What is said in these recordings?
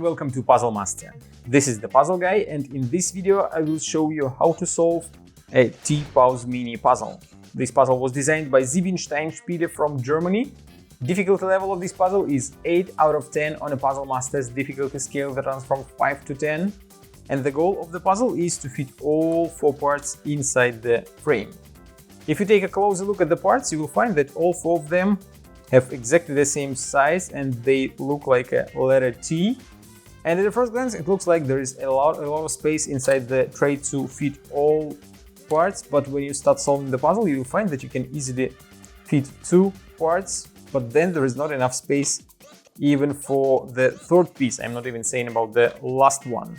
welcome to Puzzle Master. This is the Puzzle Guy, and in this video I will show you how to solve a T-Pause mini puzzle. This puzzle was designed by Siebenstein-Spiele from Germany. Difficulty level of this puzzle is 8 out of 10 on a Puzzle Master's difficulty scale that runs from 5 to 10. And the goal of the puzzle is to fit all 4 parts inside the frame. If you take a closer look at the parts, you will find that all 4 of them have exactly the same size and they look like a letter T. And at the first glance, it looks like there is a lot of space inside the tray to fit all parts. But when you start solving the puzzle, you will find that you can easily fit 2 parts, but then there is not enough space even for the third piece. I'm not even saying about the last one.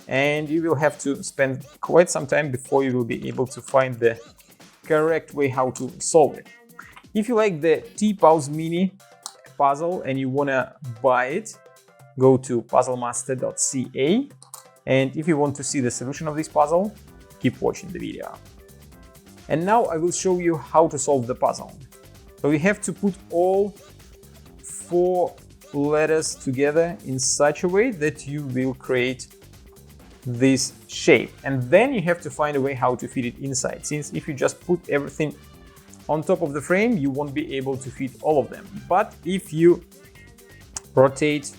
And you will have to spend quite some time before you will be able to find the correct way how to solve it. If you like the T-Pause mini puzzle and you wanna buy it, go to puzzlemaster.ca. And if you want to see the solution of this puzzle, keep watching the video. And now I will show you how to solve the puzzle. So you have to put all 4 letters together in such a way that you will create this shape. And then you have to find a way how to fit it inside, since if you just put everything on top of the frame, you won't be able to fit all of them. But if you rotate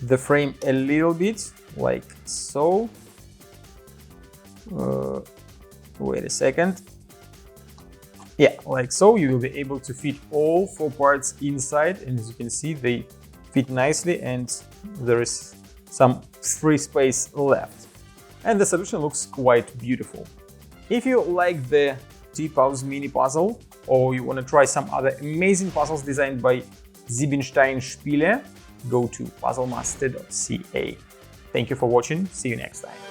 the frame a little bit, like so, wait a second, yeah, like so, you will be able to fit all 4 parts inside, and as you can see, they fit nicely and there is some free space left. And the solution looks quite beautiful. If you like the T-Pause mini puzzle, or you want to try some other amazing puzzles designed by Siebenstein-Spiele, go to puzzlemaster.ca. Thank you for watching. See you next time.